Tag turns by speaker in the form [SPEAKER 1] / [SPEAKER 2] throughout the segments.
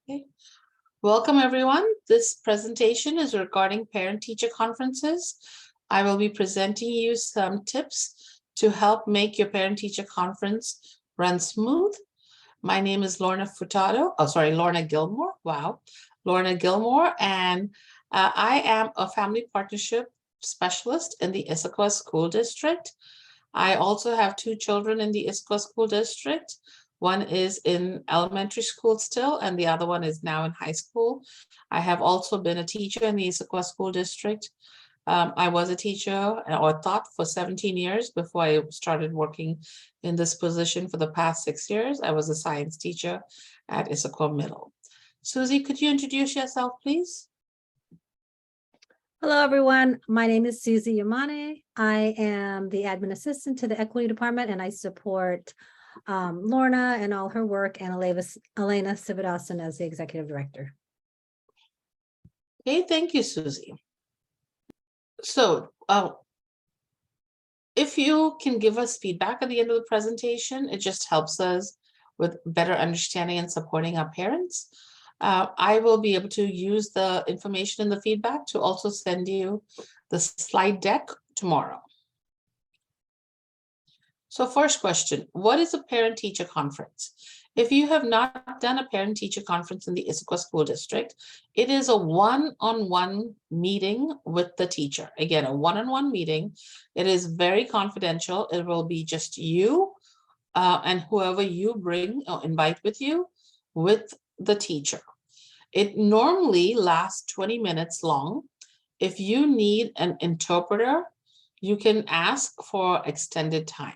[SPEAKER 1] Okay. Welcome, everyone. This presentation is regarding parent-teacher conferences. I will be presenting you some tips to help make your parent-teacher conference run smooth. My name is Lorna Lorna Gilmore. Wow, Lorna Gilmore, and I am a family partnership specialist in the Issaquah School District. I also have two children in the Issaquah School District. One is in elementary school still, and the other one is now in high school. I have also been a teacher in the Issaquah School District. I was a teacher or taught for 17 years before I started working in this position for the past 6 years. I was a science teacher at Issaquah Middle. Susie, could you introduce yourself, please?
[SPEAKER 2] Hello, everyone. My name is Susie Yamane. I am the admin assistant to the equity department, and I support Lorna and all her work, and Elena Sividasan as the executive director.
[SPEAKER 1] Okay, thank you, Susie. So if you can give us feedback at the end of the presentation, it just helps us with better understanding and supporting our parents. I will be able to use the information in the feedback to also send you the slide deck tomorrow. So first question, what is a parent-teacher conference? If you have not done a parent-teacher conference in the Issaquah School District, it is a one-on-one meeting with the teacher. Again, a one-on-one meeting. It is very confidential. It will be just you and whoever you bring or invite with you with the teacher. It normally lasts 20 minutes long. If you need an interpreter, you can ask for extended time.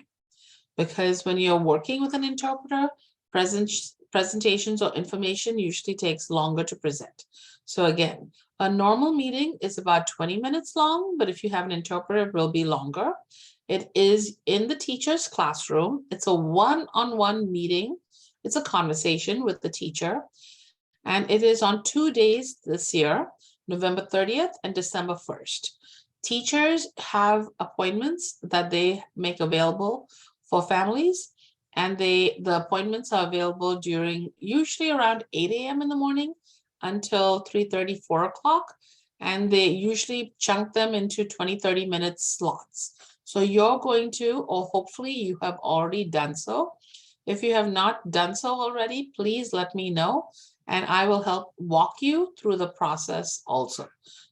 [SPEAKER 1] Because when you're working with an interpreter, presentations or information usually takes longer to present. So again, a normal meeting is about 20 minutes long, but if you have an interpreter, it will be longer. It is in the teacher's classroom. It's a one-on-one meeting. It's a conversation with the teacher. And it is on 2 days this year, November 30th and December 1st. Teachers have appointments that they make available for families, and the appointments are available during usually around 8 a.m. in the morning until 3:30, 4 o'clock, and they usually chunk them into 20-30 minute slots. So you're going to, or hopefully you have already done so. If you have not done so already, please let me know, and I will help walk you through the process also.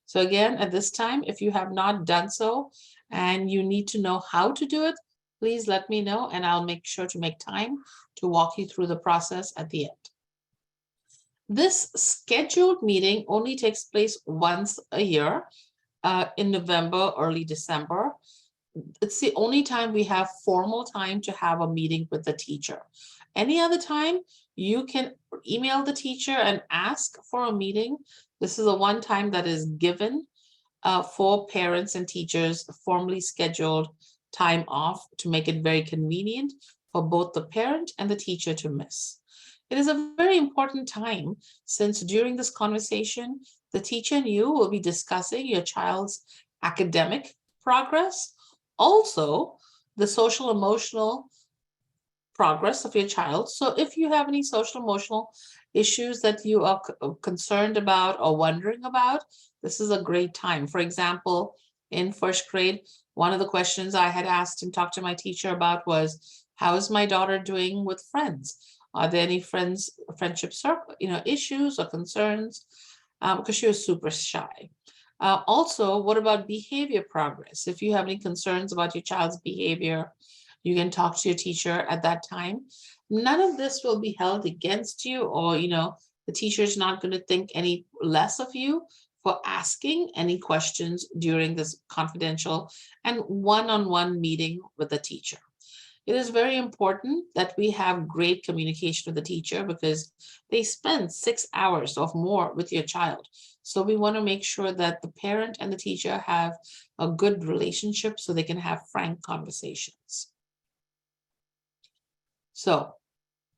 [SPEAKER 1] So again, at this time, if you have not done so and you need to know how to do it, please let me know, and I'll make sure to make time to walk you through the process at the end. This scheduled meeting only takes place once a year in November, early December. It's the only time we have formal time to have a meeting with the teacher. Any other time, you can email the teacher and ask for a meeting. This is the one time that is given for parents and teachers, formally scheduled time off to make it very convenient for both the parent and the teacher to miss. It is a very important time since during this conversation, the teacher and you will be discussing your child's academic progress, also the social emotional progress of your child. So if you have any social emotional issues that you are concerned about or wondering about, this is a great time. For example, in first grade, one of the questions I had asked and talked to my teacher about was, how is my daughter doing with friends? Are there any friendship circle, issues or concerns? Because she was super shy. Also, what about behavior progress? If you have any concerns about your child's behavior, you can talk to your teacher at that time. None of this will be held against you, or, the teacher is not going to think any less of you for asking any questions during this confidential and one-on-one meeting with the teacher. It is very important that we have great communication with the teacher because they spend 6 hours or more with your child. So we want to make sure that the parent and the teacher have a good relationship so they can have frank conversations. So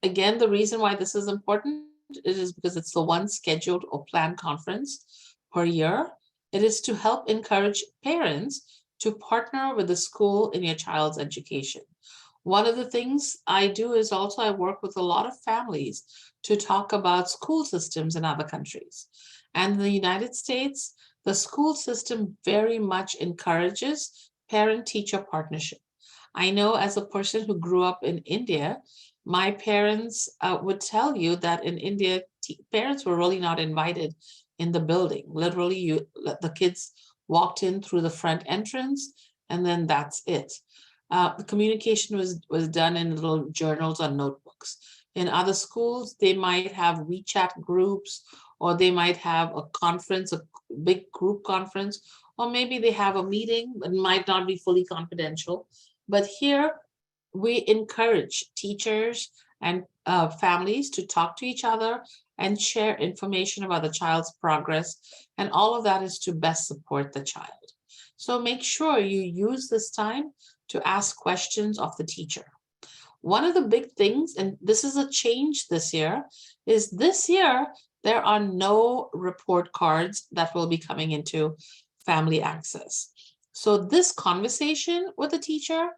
[SPEAKER 1] again, the reason why this is important is because it's the one scheduled or planned conference per year. It is to help encourage parents to partner with the school in your child's education. One of the things I do is also I work with a lot of families to talk about school systems in other countries. And in the United States, the school system very much encourages parent-teacher partnership. I know as a person who grew up in India, my parents would tell you that in India, parents were really not invited in the building. Literally, the kids walked in through the front entrance, and then that's it. The communication was done in little journals or notebooks. In other schools, they might have WeChat groups, or they might have a conference, a big group conference, or maybe they have a meeting that might not be fully confidential. But here, we encourage teachers and families to talk to each other and share information about the child's progress. And all of that is to best support the child. So make sure you use this time to ask questions of the teacher. One of the big things, and this is a change this year, is this year there are no report cards that will be coming into Family Access. So this conversation with the teacher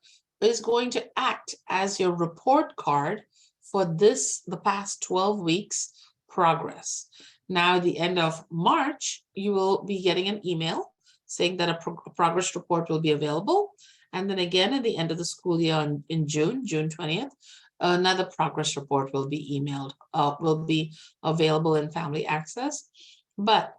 [SPEAKER 1] is going to act as your report card for the past 12 weeks progress. Now, at the end of March, you will be getting an email saying that a progress report will be available. And then again, at the end of the school year in June 20th, another progress report will be emailed, will be available in Family Access. But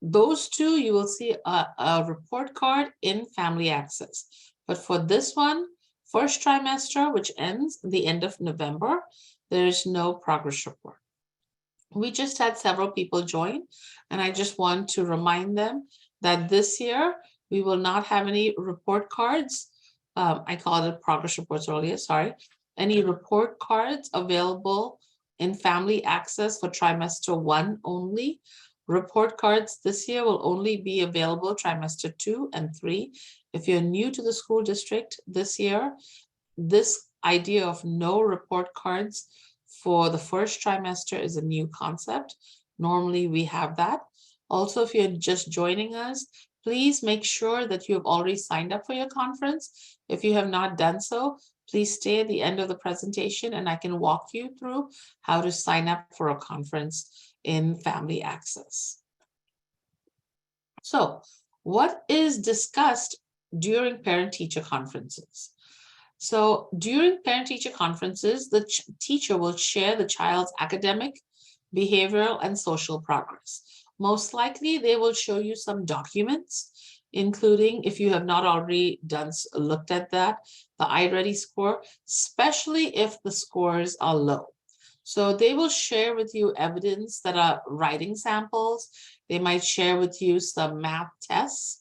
[SPEAKER 1] those two, you will see a report card in Family Access. But for this one, first trimester, which ends the end of November, there's no progress report. We just had several people join, and I just want to remind them that this year, we will not have any report cards. I called it progress reports earlier, sorry. Any report cards available in Family Access for trimester 1 only. Report cards this year will only be available trimester 2 and 3. If you're new to the school district this year, this idea of no report cards for the first trimester is a new concept. Normally we have that. Also, if you're just joining us, please make sure that you have already signed up for your conference. If you have not done so, please stay at the end of the presentation and I can walk you through how to sign up for a conference in Family Access. So, what is discussed during parent-teacher conferences? So, during parent-teacher conferences, the teacher will share the child's academic, behavioral, and social progress. Most likely, they will show you some documents, including, if you have not already looked at that, the iReady score, especially if the scores are low. So they will share with you evidence that are writing samples. They might share with you some math tests.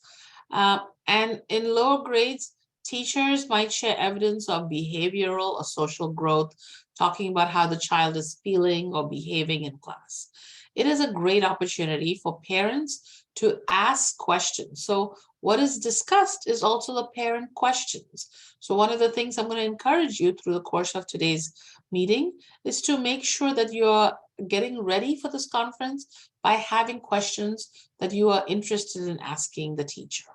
[SPEAKER 1] And in lower grades, teachers might share evidence of behavioral or social growth, talking about how the child is feeling or behaving in class. It is a great opportunity for parents to ask questions. So what is discussed is also the parent questions. So one of the things I'm going to encourage you through the course of today's meeting is to make sure that you're getting ready for this conference by having questions that you are interested in asking the teacher.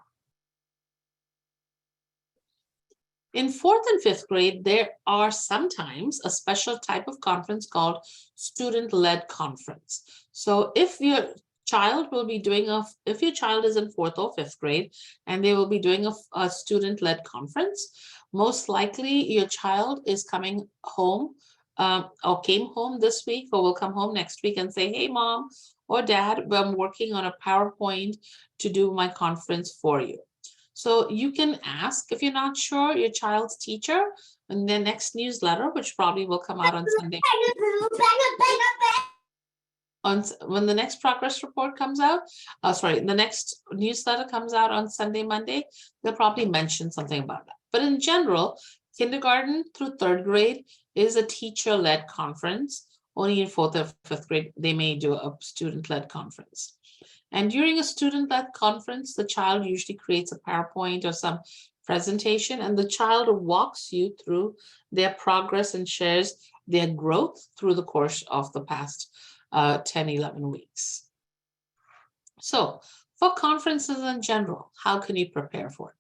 [SPEAKER 1] In 4th and 5th grade, there are sometimes a special type of conference called student-led conference. So if your child will be doing if your child is in 4th or 5th grade and they will be doing a student-led conference, most likely your child is coming home or came home this week or will come home next week and say, hey, mom or dad, I'm working on a PowerPoint to do my conference for you. So you can ask, if you're not sure, your child's teacher in their next newsletter, which probably will come out on Sunday. When the next progress report comes out, the next newsletter comes out on Sunday, Monday, they'll probably mention something about that. But in general, kindergarten through 3rd grade is a teacher-led conference. Only in 4th or 5th grade, they may do a student-led conference. And during a student-led conference, the child usually creates a PowerPoint or some presentation, and the child walks you through their progress and shares their growth through the course of the past 10, 11 weeks. So for conferences in general, how can you prepare for it?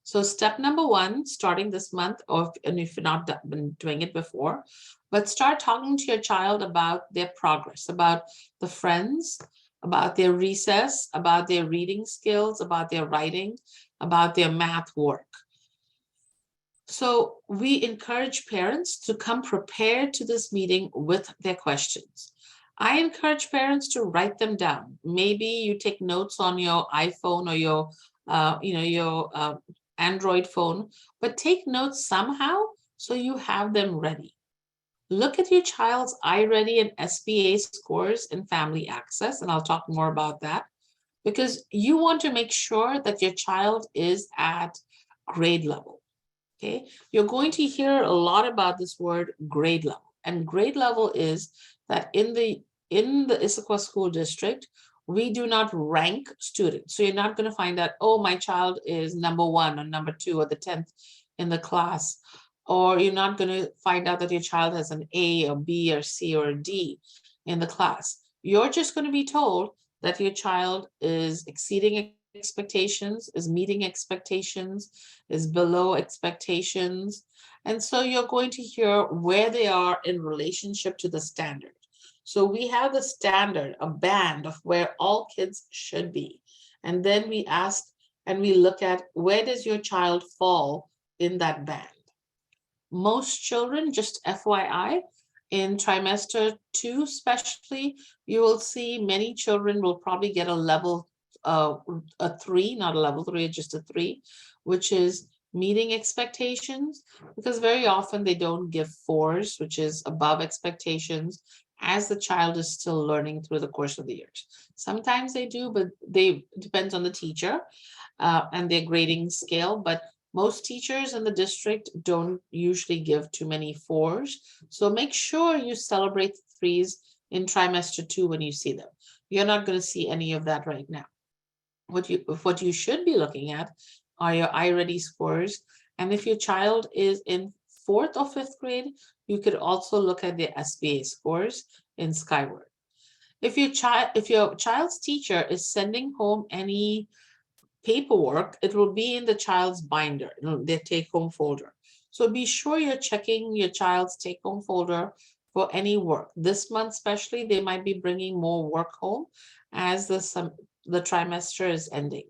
[SPEAKER 1] So step number one, starting this month, and if you're not been doing it before, but start talking to your child about their progress, about the friends, about their recess, about their reading skills, about their writing, about their math work. So we encourage parents to come prepared to this meeting with their questions. I encourage parents to write them down. Maybe you take notes on your iPhone or your, your Android phone, but take notes somehow so you have them ready. Look at your child's iReady and SBA scores in Family Access, and I'll talk more about that, because you want to make sure that your child is at grade level. Okay, you're going to hear a lot about this word grade level, and grade level is that in the Issaquah School District, we do not rank students. So you're not going to find that, oh, my child is number 1 or number 2 or the 10th in the class, or you're not going to find out that your child has an A or B or C or a D in the class. You're just going to be told that your child is exceeding expectations, is meeting expectations, is below expectations. And so you're going to hear where they are in relationship to the standard. So we have the standard, a band of where all kids should be. And then we ask and we look at, where does your child fall in that band? Most children, just FYI, in trimester 2 especially, you will see many children will probably get a level a 3, not a level 3, just a 3, which is meeting expectations, because very often they don't give 4s, which is above expectations, as the child is still learning through the course of the years. Sometimes they do, but depends on the teacher and their grading scale, but most teachers in the district don't usually give too many 4s. So make sure you celebrate the 3s in trimester 2 when you see them. You're not going to see any of that right now. What you should be looking at are your iReady scores. And if your child is in 4th or 5th grade, you could also look at their SBA scores in Skyward. If your child's teacher is sending home any paperwork, it will be in the child's binder, their take-home folder. So be sure you're checking your child's take-home folder for any work. This month especially, they might be bringing more work home as the trimester is ending.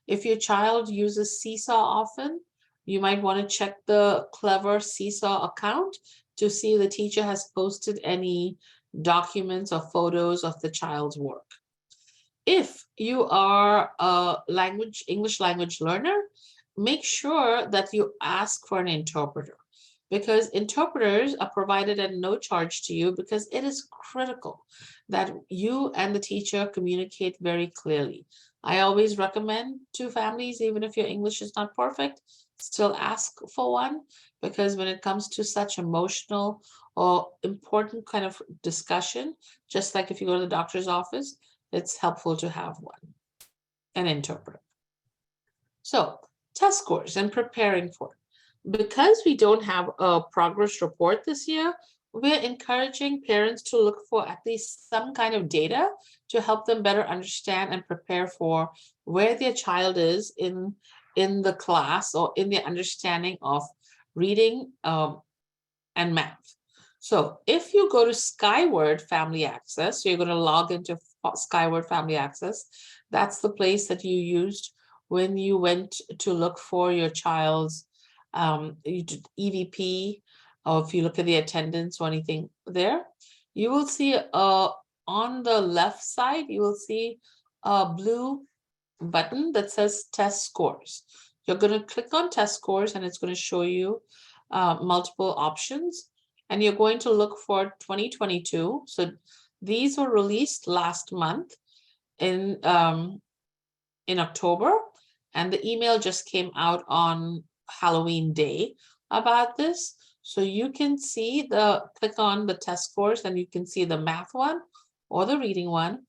[SPEAKER 1] If your child uses Seesaw often, you might want to check the Clever Seesaw account to see if the teacher has posted any documents or photos of the child's work. If you are a English language learner, make sure that you ask for an interpreter, because interpreters are provided at no charge to you, because it is critical that you and the teacher communicate very clearly. I always recommend to families, even if your English is not perfect, still ask for one, because when it comes to such emotional or important kind of discussion, just like if you go to the doctor's office, it's helpful to have one, an interpreter. So test scores and preparing for it. Because we don't have a progress report this year, we're encouraging parents to look for at least some kind of data to help them better understand and prepare for where their child is in the class or in their understanding of reading and math. So if you go to Skyward Family Access, so you're going to log into Skyward Family Access, that's the place that you used when you went to look for your child's EVP, or if you look at the attendance or anything there, you will see on the left side, you will see a blue button that says test scores. You're going to click on test scores and it's going to show you multiple options, and you're going to look for 2022. So these were released last month in October, and the email just came out on Halloween Day about this. So you can see click on the test scores and you can see the math one or the reading one.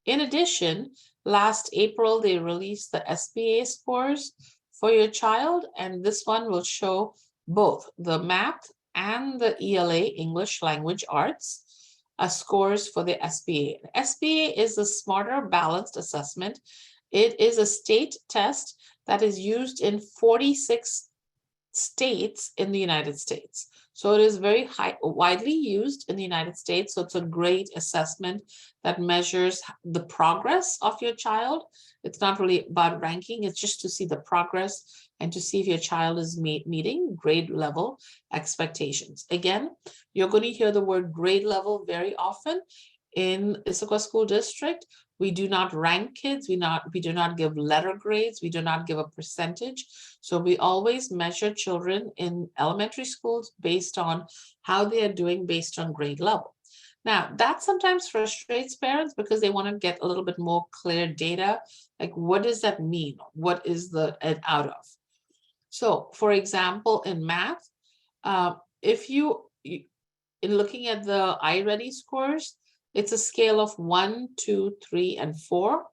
[SPEAKER 1] In addition, last April, they released the SBA scores for your child, and this one will show both the math and the ELA, English Language Arts, scores for the SBA. SBA is a Smarter Balanced Assessment. It is a state test that is used in 46 states in the United States. So it is very widely used in the United States. So it's a great assessment that measures the progress of your child. It's not really about ranking, it's just to see the progress and to see if your child is meeting grade level expectations. Again, you're going to hear the word grade level very often in Issaquah School District. We do not rank kids. We do not give letter grades. We do not give a percentage. So we always measure children in elementary schools based on how they are doing based on grade level. Now, that sometimes frustrates parents because they want to get a little bit more clear data. Like, what does that mean? What is it out of? So, for example, in math, if in looking at the iReady scores, it's a scale of 1, 2, 3, and 4.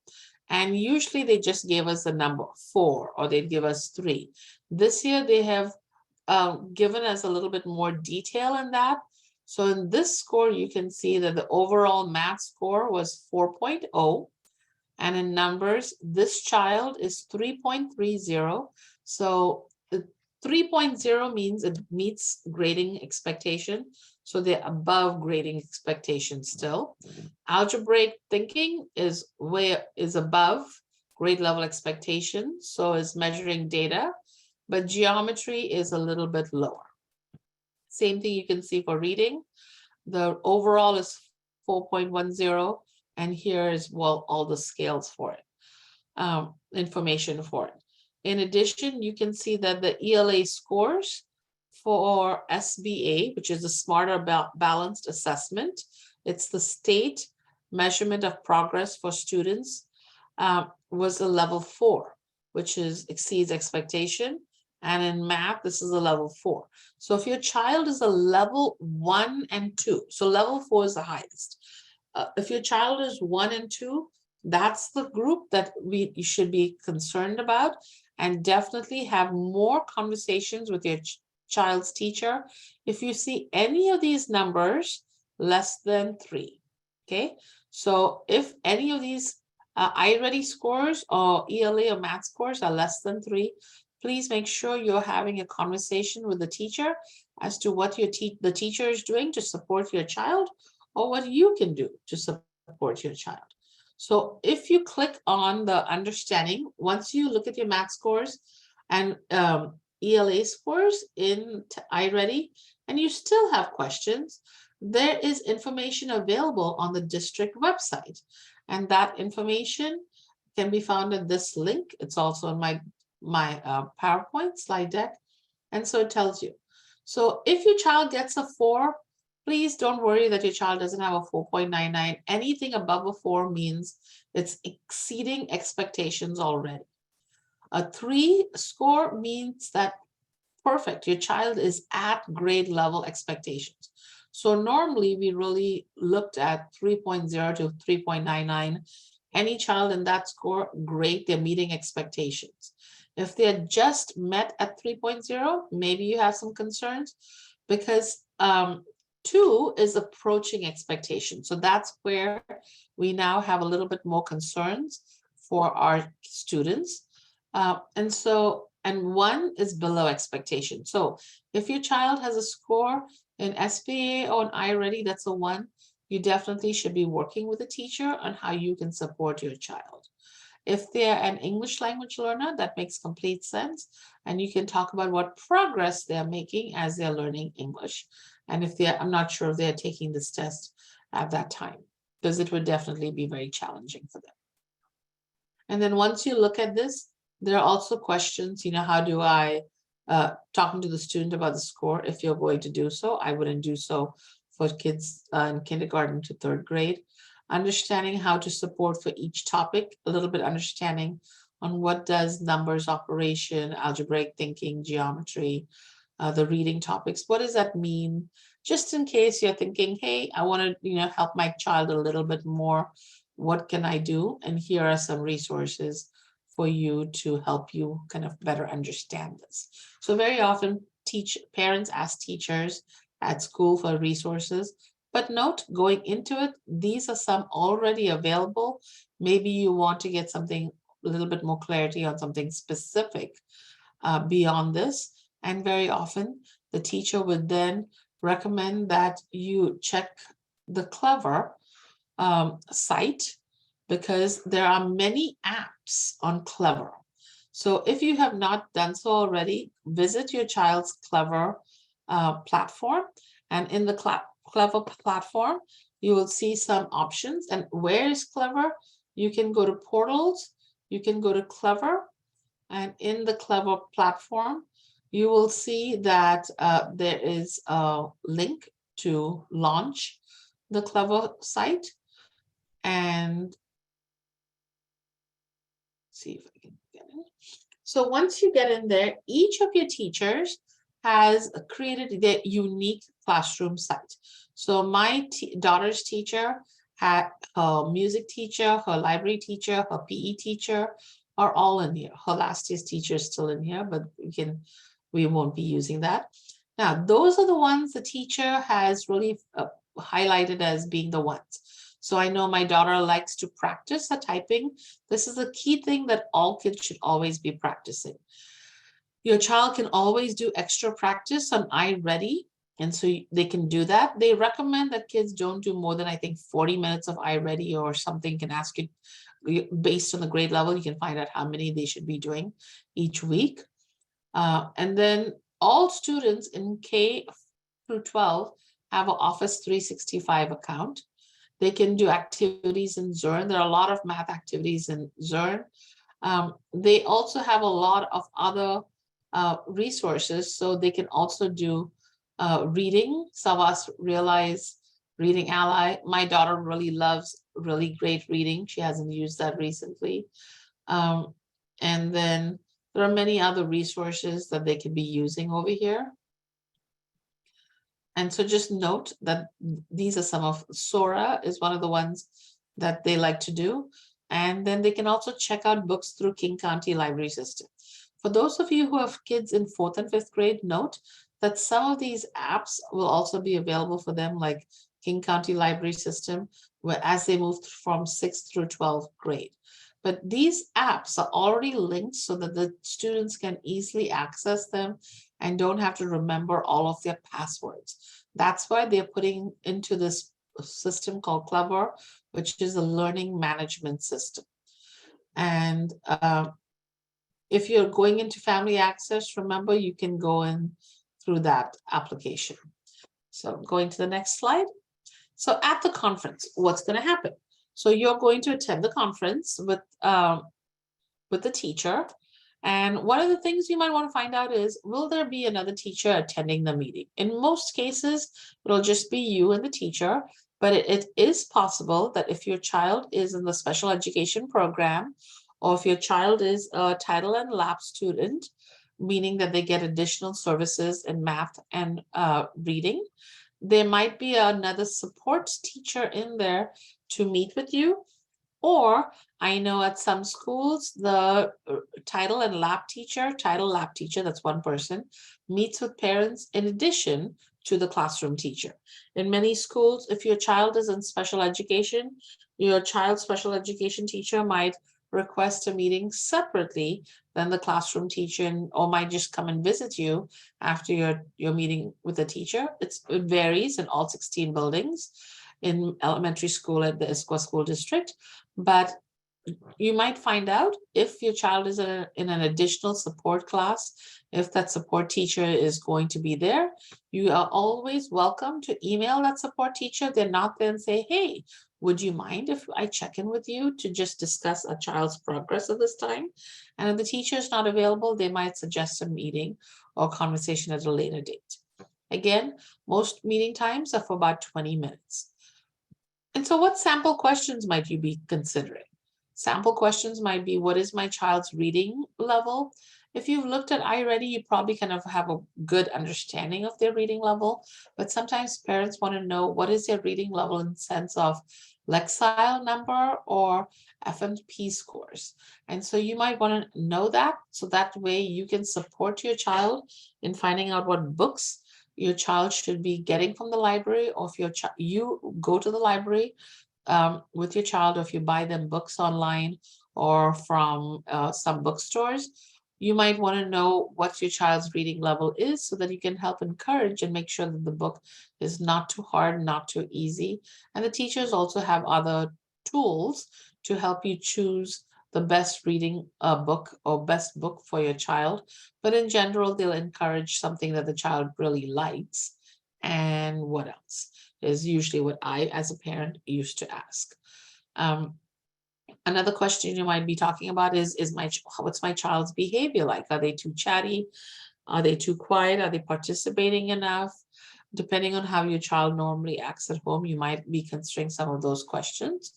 [SPEAKER 1] And usually they just gave us the number 4, or they'd give us 3. This year they have given us a little bit more detail in that. So in this score, you can see that the overall math score was 4.0. And in numbers, this child is 3.30. So 3.0 means it meets grading expectation. So they're above grading expectation still. Algebraic thinking is above grade level expectation. So is measuring data, but geometry is a little bit lower. Same thing you can see for reading. The overall is 4.10. And here is, well, all the scales for it, information for it. In addition, you can see that the ELA scores for SBA, which is the Smarter Balanced Assessment, it's the state measurement of progress for students, was a level 4, which exceeds expectation. And in math, this is a level 4. So if your child is a level 1 and 2, so level 4 is the highest. If your child is 1 and 2, that's the group that you should be concerned about, and definitely have more conversations with your child's teacher if you see any of these numbers less than 3. Okay, so if any of these iReady scores or ELA or math scores are less than 3, please make sure you're having a conversation with the teacher as to what the teacher is doing to support your child, or what you can do to support your child. So if you click on the understanding, once you look at your math scores and ELA scores in iReady, and you still have questions, there is information available on the district website. And that information can be found in this link. It's also in my PowerPoint slide deck. And so it tells you. So if your child gets a 4, please don't worry that your child doesn't have a 4.99. Anything above a 4 means it's exceeding expectations already. A 3 score means that perfect, your child is at grade level expectations. So normally we really looked at 3.0 to 3.99. Any child in that score, great, they're meeting expectations. If they're just met at 3.0, maybe you have some concerns, because 2 is approaching expectation. So that's where we now have a little bit more concerns for our students. And 1 is below expectation. So if your child has a score in SBA or in iReady that's a 1, you definitely should be working with a teacher on how you can support your child. If they're an English language learner, that makes complete sense. And you can talk about what progress they're making as they're learning English. And I'm not sure if they're taking this test at that time, because it would definitely be very challenging for them. And then once you look at this, there are also questions, how do I, talking to the student about the score, if you're going to do so. I wouldn't do so for kids in kindergarten to 3rd grade. Understanding how to support for each topic, a little bit understanding on what does numbers, operation, algebraic thinking, geometry, the reading topics, what does that mean? Just in case you're thinking, hey, I want to help my child a little bit more, what can I do? And here are some resources for you to help you kind of better understand this. So very often parents ask teachers at school for resources, but note, going into it, these are some already available. Maybe you want to get something little bit more clarity on something specific beyond this. And very often the teacher would then recommend that you check the Clever site, because there are many apps on Clever. So if you have not done so already, visit your child's Clever platform, and in the Clever platform, you will see some options. And where is Clever? You can go to portals, you can go to Clever, and in the Clever platform, you will see that there is a link to launch the Clever site. And see if I can get in. So once you get in there, each of your teachers has created their unique classroom site. So my daughter's teacher had her music teacher, her library teacher, her PE teacher are all in here. Her last year's teacher is still in here, but we won't be using that. Now, those are the ones the teacher has really highlighted as being the ones. So I know my daughter likes to practice the typing. This is a key thing that all kids should always be practicing. Your child can always do extra practice on iReady, and so they can do that. They recommend that kids don't do more than, I think, 40 minutes of iReady or something. Can ask you based on the grade level, you can find out how many they should be doing each week. And then all students in K through 12 have an Office 365 account. They can do activities in Zearn. There are a lot of math activities in Zearn. They also have a lot of other resources, so they can also do reading. Some of us realize Reading Ally. My daughter really loves really great reading. She hasn't used that recently. And then there are many other resources that they can be using over here. And so just note that these are some of, Sora is one of the ones that they like to do. And then they can also check out books through King County Library System. For those of you who have kids in 4th and 5th grade, note that some of these apps will also be available for them, like King County Library System, where as they move from 6th through 12th grade. But these apps are already linked so that the students can easily access them and don't have to remember all of their passwords. That's why they're putting into this system called Clever, which is a learning management system. And if you're going into family access, remember you can go in through that application. So going to the next slide. So at the conference, what's going to happen? So you're going to attend the conference with the teacher. And one of the things you might want to find out is, will there be another teacher attending the meeting? In most cases, it'll just be you and the teacher, but it is possible that if your child is in the special education program, or if your child is a Title and Lab student, meaning that they get additional services in math and reading, there might be another support teacher in there to meet with you. Or I know at some schools, the Title Lab teacher, that's one person, meets with parents in addition to the classroom teacher. In many schools, if your child is in special education, your child's special education teacher might request a meeting separately than the classroom teacher, or might just come and visit you after your meeting with the teacher. It varies in all 16 buildings in elementary school at the Issaquah School District. But you might find out if your child is in an additional support class, if that support teacher is going to be there, you are always welcome to email that support teacher. They're not there and say, hey, would you mind if I check in with you to just discuss a child's progress at this time? And if the teacher is not available, they might suggest a meeting or conversation at a later date. Again, most meeting times are for about 20 minutes. And so what sample questions might you be considering? Sample questions might be, what is my child's reading level? If you've looked at iReady, you probably kind of have a good understanding of their reading level, but sometimes parents want to know what is their reading level in sense of Lexile number or FMP scores. And so you might want to know that, so that way you can support your child in finding out what books your child should be getting from the library, or if you go to the library with your child, or if you buy them books online, or from some bookstores, you might want to know what your child's reading level is so that you can help encourage and make sure that the book is not too hard, not too easy. And the teachers also have other tools to help you choose the best reading book or best book for your child. But in general, they'll encourage something that the child really likes. And what else is usually what I, as a parent, used to ask. Another question you might be talking about is what's my child's behavior like? Are they too chatty? Are they too quiet? Are they participating enough? Depending on how your child normally acts at home, you might be considering some of those questions.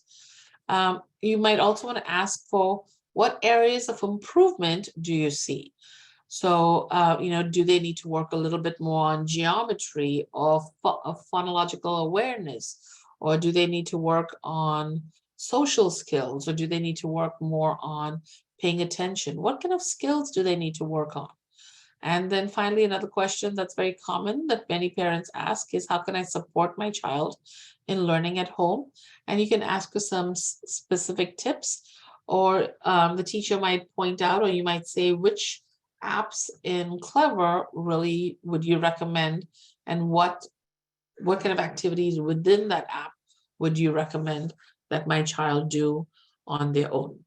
[SPEAKER 1] You might also want to ask for what areas of improvement do you see? So, do they need to work a little bit more on geometry or phonological awareness? Or do they need to work on social skills? Or do they need to work more on paying attention? What kind of skills do they need to work on? And then finally, another question that's very common that many parents ask is, how can I support my child in learning at home? And you can ask for some specific tips, or the teacher might point out, or you might say, which apps in Clever really would you recommend, and what kind of activities within that app would you recommend that my child do on their own?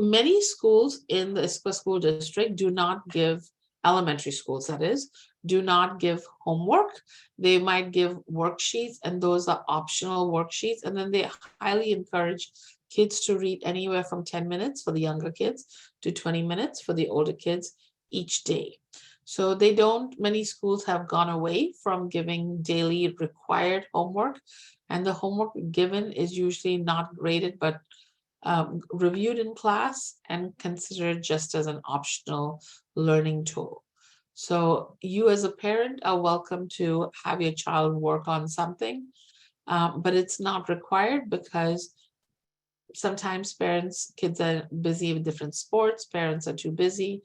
[SPEAKER 1] Many schools in the Issaquah School District do not give, elementary schools that is, do not give homework. They might give worksheets, and those are optional worksheets. And then they highly encourage kids to read anywhere from 10 minutes for the younger kids to 20 minutes for the older kids each day. So they don't, many schools have gone away from giving daily required homework, and the homework given is usually not graded, but reviewed in class and considered just as an optional learning tool. So you as a parent are welcome to have your child work on something, but it's not required because sometimes kids are busy with different sports, parents are too busy.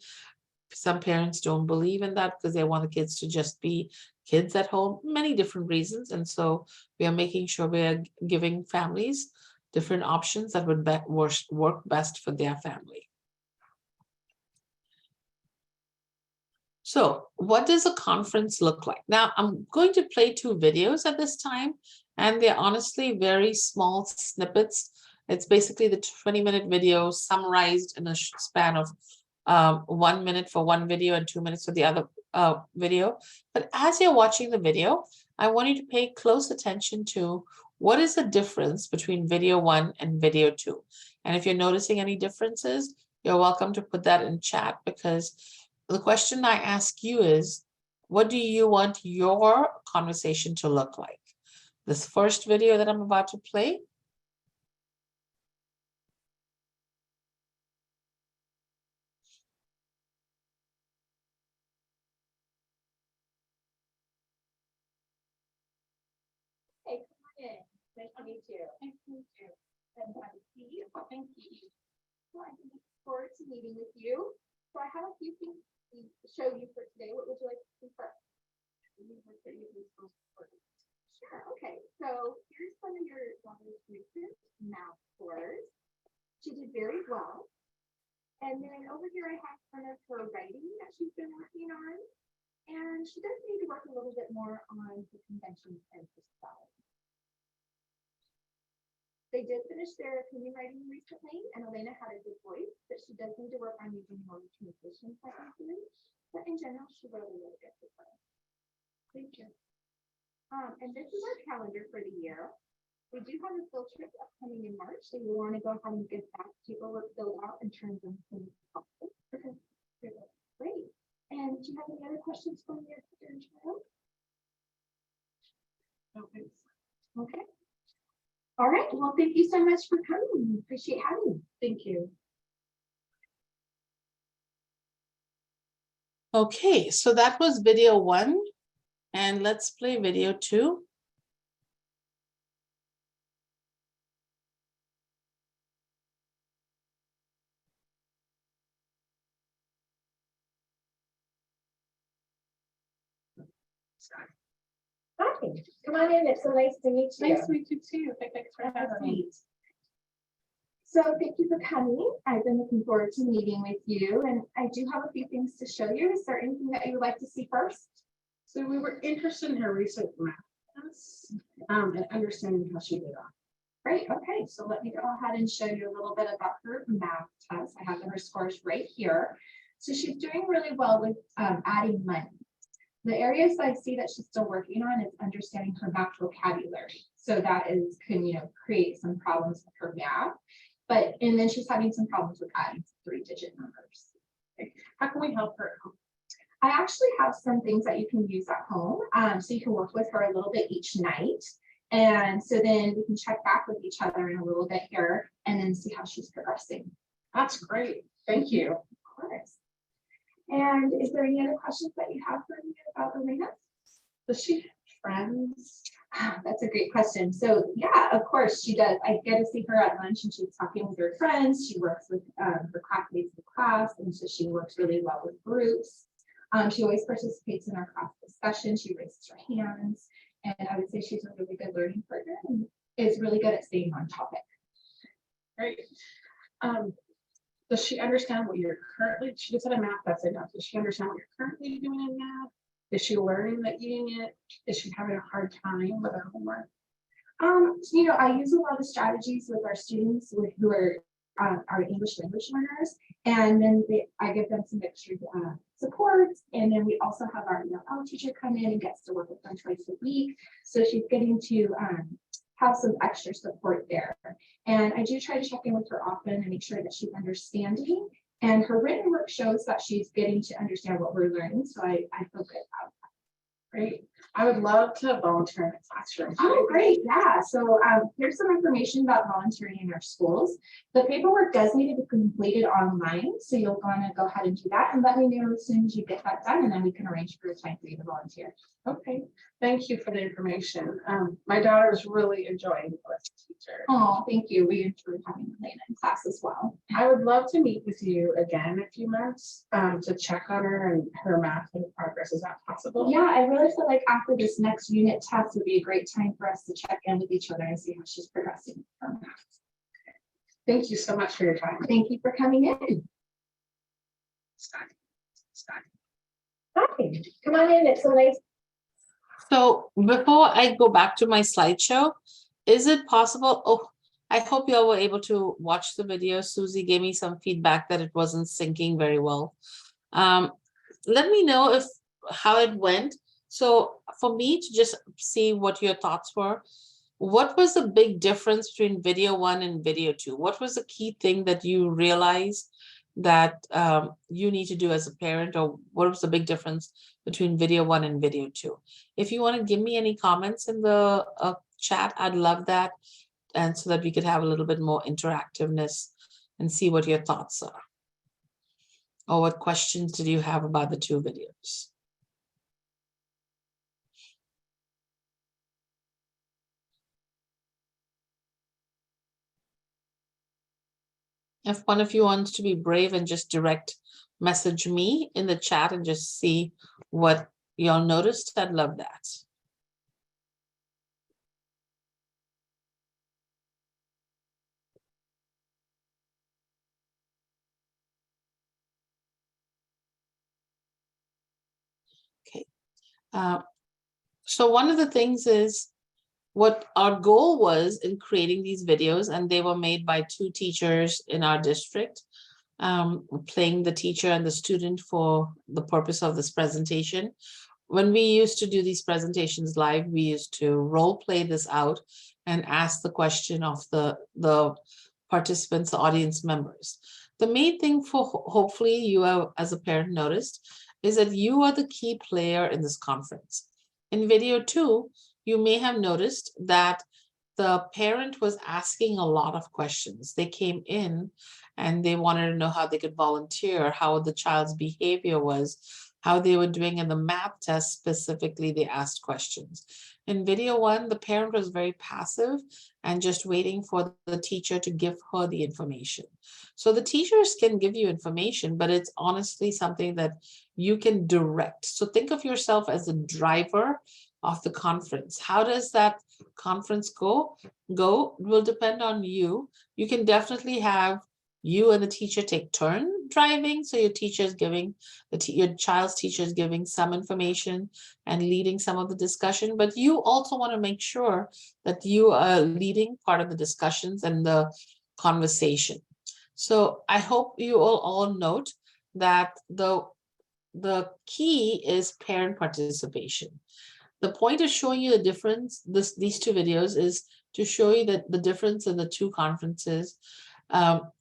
[SPEAKER 1] Some parents don't believe in that because they want the kids to just be kids at home, many different reasons. And so we are making sure we are giving families different options that would work best for their family. So what does a conference look like? Now I'm going to play 2 videos at this time, and they're honestly very small snippets. It's basically the 20-minute video summarized in a span of 1 minute for one video and 2 minutes for the other video. But as you're watching the video, I want you to pay close attention to what is the difference between video 1 and video 2. And if you're noticing any differences, you're welcome to put that in chat, because the question I ask you is, what do you want your conversation to look like? This first video that I'm about to play.
[SPEAKER 3] Hey, come on in. Nice to meet you. Nice to meet you. And have a seat. Thank you. Well, I look forward to meeting with you. So I have a few things to show you for today. What would you like to see first? Sure. Okay. So here's one of your daughter's recent math scores. She did very well. And then over here I have some of her writing that she's been working on. And she does need to work a little bit more on the conventions and her spelling. They did finish their opinion writing recently, and Elena had a good voice, but she does need to work on using more communication sentences. But in general, she wrote a really good paper. Thank you. And this is our calendar for the year. We do have a field trip upcoming in March, so you want to go ahead and get that paperwork filled out and turn them in. Great. And do you have any other questions from your child? Okay. All right. Well, thank you so much for coming. Appreciate having you. Thank you.
[SPEAKER 1] Okay, so that was video 1, and let's play video 2.
[SPEAKER 3] Hi, come on in. It's so nice to meet you.
[SPEAKER 4] Nice to meet you too. Thanks for having me.
[SPEAKER 3] So thank you for coming. I've been looking forward to meeting with you, and I do have a few things to show you. Is there anything that you would like to see first?
[SPEAKER 4] So we were interested in her recent math class, and understanding how she did that.
[SPEAKER 3] Great. Okay, so let me go ahead and show you a little bit about her math test. I have her scores right here. So she's doing really well with adding money. The areas I see that she's still working on is understanding her math vocabulary. So that is can create some problems with her math. And then she's having some problems with adding 3-digit numbers.
[SPEAKER 4] Okay. How can we help her?
[SPEAKER 3] I actually have some things that you can use at home. So you can work with her a little bit each night. And so then we can check back with each other in a little bit here and then see how she's progressing.
[SPEAKER 4] That's great. Thank you.
[SPEAKER 3] Of course. And is there any other questions that you have for me about Elena?
[SPEAKER 4] Does she have friends?
[SPEAKER 3] That's a great question. So yeah, of course she does. I get to see her at lunch and she's talking with her friends. She works with her classmates in class, and so she works really well with groups. She always participates in our class discussion. She raises her hands, and I would say she's a really good learning partner and is really good at staying on topic.
[SPEAKER 4] Great. Does she understand what you're currently, she just had a math test enough. Does she understand what you're currently doing in math? Is she learning that unit? Is she having a hard time with her homework?
[SPEAKER 3] I use a lot of strategies with our students who are our English language learners, and then I give them some extra support. And then we also have our ELL teacher come in and gets to work with them twice a week. So she's getting to have some extra support there. And I do try to check in with her often and make sure that she's understanding. And her written work shows that she's getting to understand what we're learning. So I feel good about that.
[SPEAKER 4] Great. I would love to volunteer in the classroom.
[SPEAKER 3] Oh, great. Yeah. So here's some information about volunteering in our schools. The paperwork does need to be completed online. So you'll want to go ahead and do that and let me know as soon as you get that done, and then we can arrange for a time for you to volunteer.
[SPEAKER 4] Okay. Thank you for the information. My daughter is really enjoying the teacher.
[SPEAKER 3] Oh, thank you. We enjoyed having Elena in class as well.
[SPEAKER 4] I would love to meet with you again in a few months to check on her and her math and progress. Is that possible?
[SPEAKER 3] Yeah, I really feel like after this next unit test would be a great time for us to check in with each other and see how she's progressing.
[SPEAKER 4] Thank you so much for your time.
[SPEAKER 3] Thank you for coming in.
[SPEAKER 4] Scott.
[SPEAKER 3] Hi, come on in. It's so nice.
[SPEAKER 1] So before I go back to my slideshow, is it possible? Oh, I hope you all were able to watch the video. Susie gave me some feedback that it wasn't syncing very well. Let me know how it went. So for me to just see what your thoughts were, what was the big difference between video 1 and video 2? What was the key thing that you realized that you need to do as a parent, or what was the big difference between video 1 and video 2? If you want to give me any comments in the chat, I'd love that. And so that we could have a little bit more interactiveness and see what your thoughts are. Or what questions did you have about the 2 videos? If one of you wants to be brave and just direct message me in the chat and just see what y'all noticed, I'd love that. Okay. So one of the things is what our goal was in creating these videos, and they were made by 2 teachers in our district, playing the teacher and the student for the purpose of this presentation. When we used to do these presentations live, we used to role play this out and ask the question of the participants, the audience members. The main thing for hopefully you as a parent noticed is that you are the key player in this conference. In video 2, you may have noticed that the parent was asking a lot of questions. They came in and they wanted to know how they could volunteer, how the child's behavior was, how they were doing in the math test. Specifically, they asked questions. In video 1, the parent was very passive and just waiting for the teacher to give her the information. So the teachers can give you information, but it's honestly something that you can direct. So think of yourself as a driver of the conference. How does that conference go? Will depend on you. You can definitely have you and the teacher take turn driving. So your teacher is giving, your child's teacher is giving some information and leading some of the discussion, but you also want to make sure that you are leading part of the discussions and the conversation. So I hope you all note that the key is parent participation. The point of showing you the difference, these two videos, is to show you that the difference in the two conferences.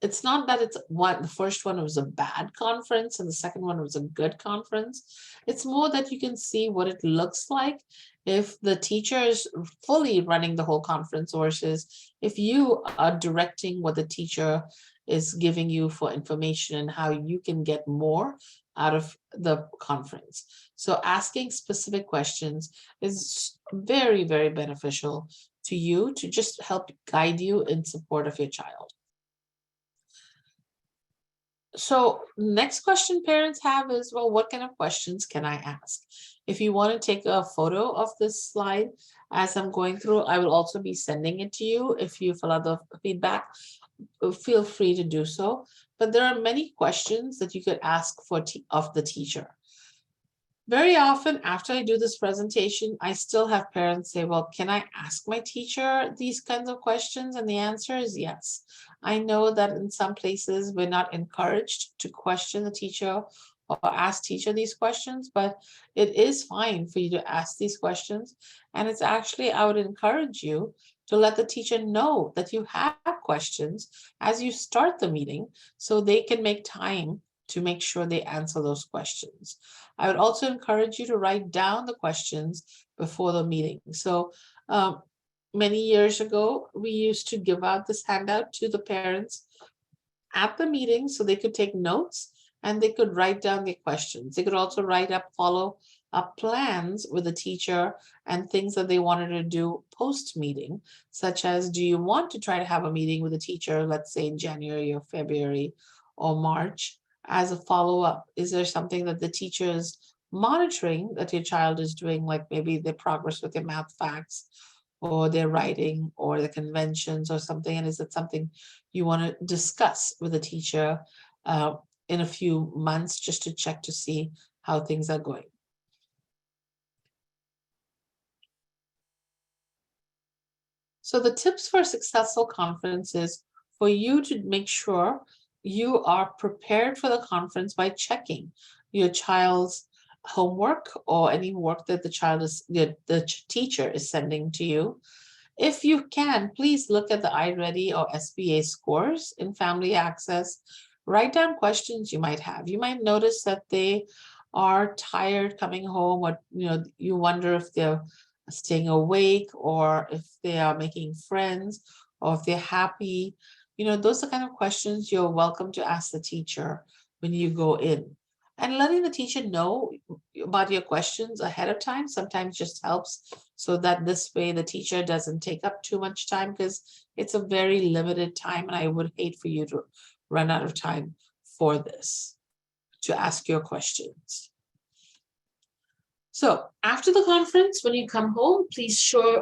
[SPEAKER 1] It's not that the first one was a bad conference and the second one was a good conference. It's more that you can see what it looks like if the teacher is fully running the whole conference versus if you are directing what the teacher is giving you for information and how you can get more out of the conference. So asking specific questions is very, very beneficial to you to just help guide you in support of your child. So next question parents have is, well, what kind of questions can I ask? If you want to take a photo of this slide as I'm going through, I will also be sending it to you. If you fill out the feedback, feel free to do so. But there are many questions that you could ask of the teacher. Very often after I do this presentation, I still have parents say, well, can I ask my teacher these kinds of questions? And the answer is yes. I know that in some places we're not encouraged to question the teacher or ask teacher these questions, but it is fine for you to ask these questions. And it's actually, I would encourage you to let the teacher know that you have questions as you start the meeting so they can make time to make sure they answer those questions. I would also encourage you to write down the questions before the meeting. So many years ago, we used to give out this handout to the parents at the meeting so they could take notes and they could write down their questions. They could also follow up plans with the teacher and things that they wanted to do post-meeting, such as, do you want to try to have a meeting with a teacher, let's say in January or February or March, as a follow-up? Is there something that the teacher is monitoring that your child is doing, like maybe their progress with their math facts or their writing or the conventions or something? And is it something you want to discuss with the teacher in a few months just to check to see how things are going? So the tips for a successful conference is for you to make sure you are prepared for the conference by checking your child's homework or any work that the teacher is sending to you. If you can, please look at the iReady or SBA scores in Family Access. Write down questions you might have. You might notice that they are tired coming home, or you wonder if they're staying awake or if they are making friends or if they're happy. Those are kind of questions you're welcome to ask the teacher when you go in. And letting the teacher know about your questions ahead of time sometimes just helps, so that this way the teacher doesn't take up too much time, because it's a very limited time and I would hate for you to run out of time for this, to ask your questions. So after the conference, when you come home, please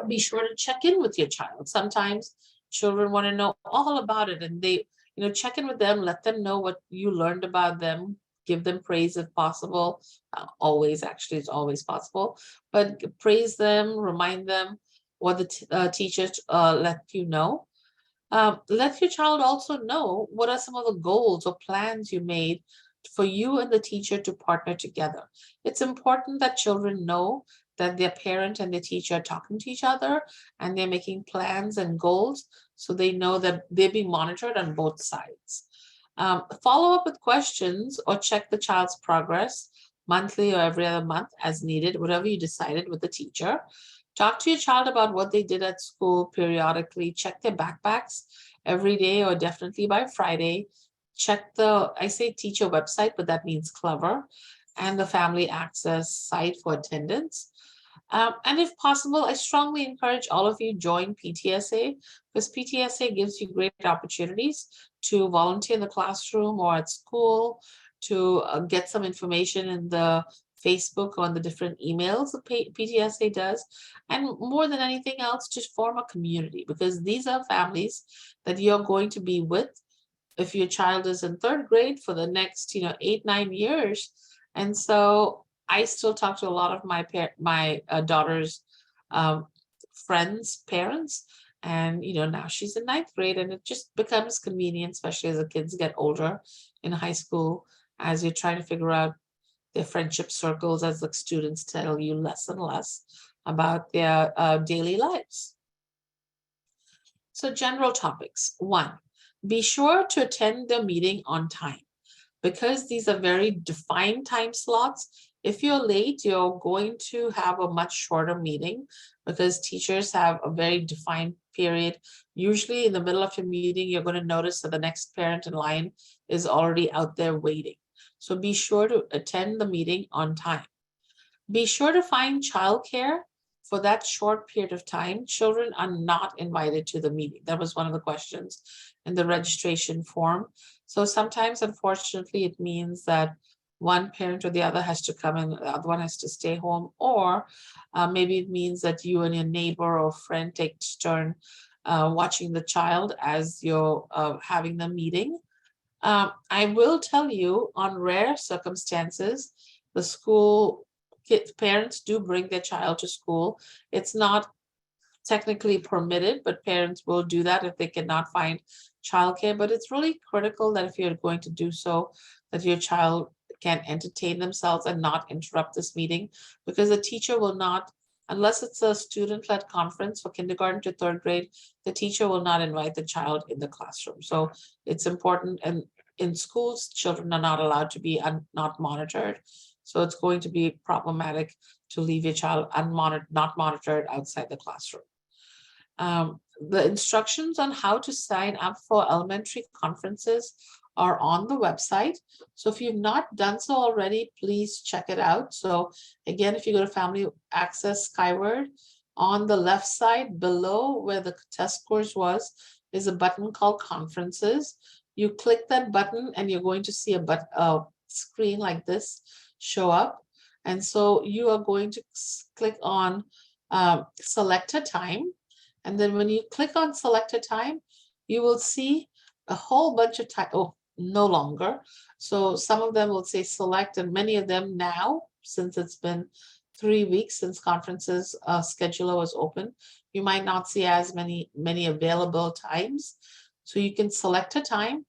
[SPEAKER 1] be sure to check in with your child. Sometimes children want to know all about it, and they, check in with them, let them know what you learned about them, give them praise if possible. Always, actually, it's always possible, but praise them, remind them what the teachers let you know. Let your child also know what are some of the goals or plans you made for you and the teacher to partner together. It's important that children know that their parent and their teacher are talking to each other and they're making plans and goals, so they know that they're being monitored on both sides. Follow up with questions or check the child's progress monthly or every other month as needed, whatever you decided with the teacher. Talk to your child about what they did at school periodically. Check their backpacks every day or definitely by Friday. Check I say teacher website, but that means Clever, and the Family Access site for attendance. And if possible, I strongly encourage all of you join PTSA, because PTSA gives you great opportunities to volunteer in the classroom or at school, to get some information in the Facebook, on the different emails the PTSA does, and more than anything else, to form a community, because these are families that you're going to be with if your child is in third grade for the next, 8-9 years. And so I still talk to a lot of my daughter's friends' parents, and now she's in 9th grade, and it just becomes convenient, especially as the kids get older in high school, as you're trying to figure out their friendship circles, as the students tell you less and less about their daily lives. So general topics. 1, be sure to attend the meeting on time, because these are very defined time slots. If you're late, you're going to have a much shorter meeting, because teachers have a very defined period. Usually in the middle of your meeting, you're going to notice that the next parent in line is already out there waiting. So be sure to attend the meeting on time. Be sure to find childcare for that short period of time. Children are not invited to the meeting. That was one of the questions in the registration form. So sometimes, unfortunately, it means that one parent or the other has to come and the other one has to stay home, or maybe it means that you and your neighbor or friend take turn watching the child as you're having the meeting. I will tell you, on rare circumstances, the school parents do bring their child to school. It's not technically permitted, but parents will do that if they cannot find childcare. But it's really critical that if you're going to do so, that your child can entertain themselves and not interrupt this meeting, because the teacher will not, unless it's a student-led conference for kindergarten to third grade, the teacher will not invite the child in the classroom. So it's important. And in schools, children are not allowed to be not monitored. So it's going to be problematic to leave your child not monitored outside the classroom. The instructions on how to sign up for elementary conferences are on the website. So if you've not done so already, please check it out. So again, if you go to Family Access Skyward, on the left side below where the test scores was is a button called Conferences. You click that button and you're going to see a screen like this show up. And so you are going to click on select a time. And then when you click on select a time, you will see a whole bunch of time. Oh, no longer. So some of them will say select, and many of them now, since it's been 3 weeks since conferences scheduler was open, you might not see as many available times. So you can select a time.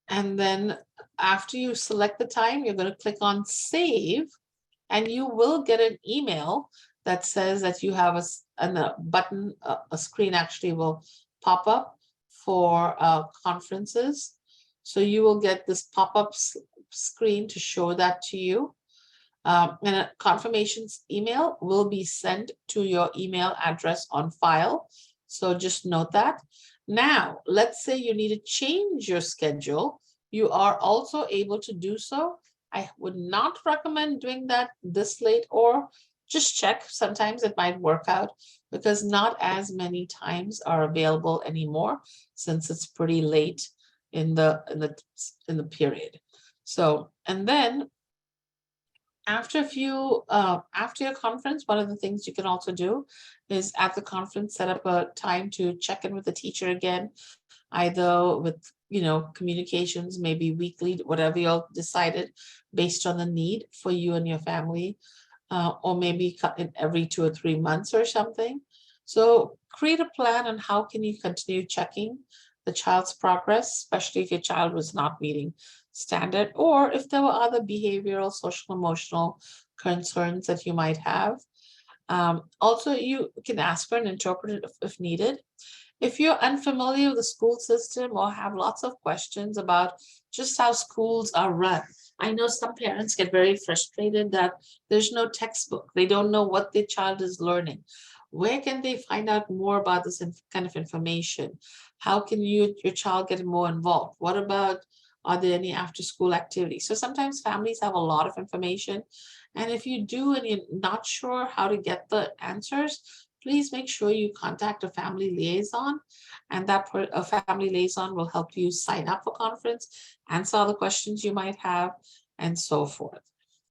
[SPEAKER 1] And then after you select the time, you're going to click on save, and you will get an email that says that you have a button, a screen actually will pop up for conferences. So you will get this pop-up screen to show that to you. And a confirmations email will be sent to your email address on file. So just note that. Now, let's say you need to change your schedule. You are also able to do so. I would not recommend doing that this late, or just check. Sometimes it might work out, because not as many times are available anymore since it's pretty late in the period. So, and then after your conference, one of the things you can also do is at the conference set up a time to check in with the teacher again, either with communications, maybe weekly, whatever you decided based on the need for you and your family, or maybe in every 2 or 3 months or something. So create a plan on how can you continue checking the child's progress, especially if your child was not meeting standard, or if there were other behavioral, social, emotional concerns that you might have. Also, you can ask for an interpreter if needed. If you're unfamiliar with the school system or have lots of questions about just how schools are run, I know some parents get very frustrated that there's no textbook. They don't know what their child is learning. Where can they find out more about this kind of information? How can your child get more involved? What about, are there any after school activities? So sometimes families have a lot of information. And if you do and you're not sure how to get the answers, please make sure you contact a family liaison, and a family liaison will help you sign up for conference, answer all the questions you might have, and so forth.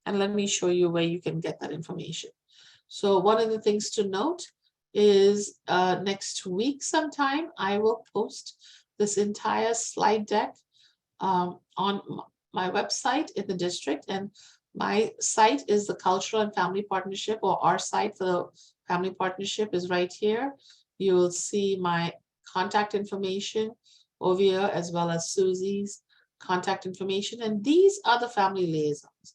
[SPEAKER 1] And let me show you where you can get that information. So one of the things to note is next week sometime, I will post this entire slide deck on my website in the district. And my site is the Cultural and Family Partnership, or our site for the Family Partnership is right here. You will see my contact information over here, as well as Susie's contact information. And these are the family liaisons.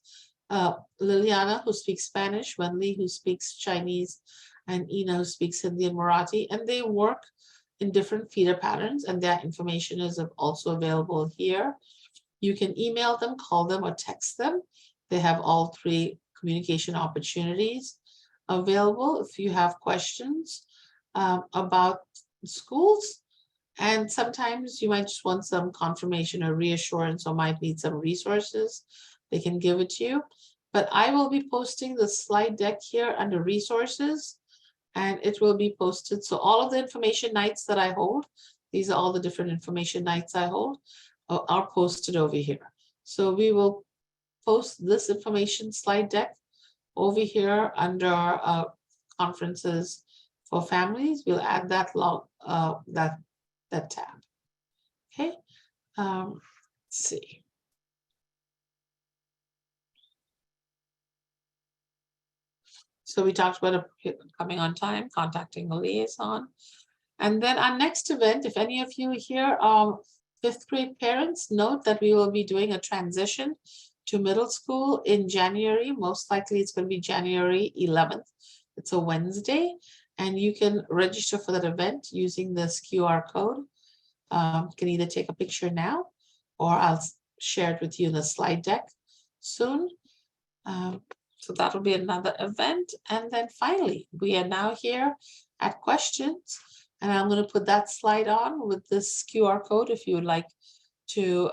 [SPEAKER 1] Liliana, who speaks Spanish, Wenli, who speaks Chinese, and Ina, who speaks Hindi and Marathi, and they work in different feeder patterns, and their information is also available here. You can email them, call them, or text them. They have all three communication opportunities available if you have questions about schools. And sometimes you might just want some confirmation or reassurance, or might need some resources. They can give it to you. But I will be posting the slide deck here under resources, and it will be posted. So all of the information nights that I hold, these are all the different information nights I hold, are posted over here. So we will post this information slide deck over here under conferences for families. We'll add that that tab. Okay, let's see. So we talked about coming on time, contacting a liaison. And then our next event, if any of you here are fifth grade parents, note that we will be doing a transition to middle school in January. Most likely it's going to be January 11th. It's a Wednesday, and you can register for that event using this QR code. You can either take a picture now, or I'll share it with you in the slide deck soon. So that'll be another event. And then finally, we are now here at questions. And I'm going to put that slide on with this QR code if you would like to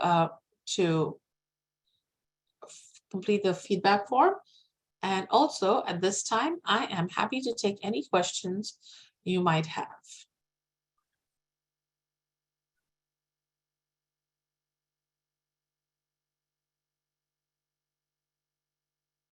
[SPEAKER 1] complete the feedback form. And also at this time, I am happy to take any questions you might have.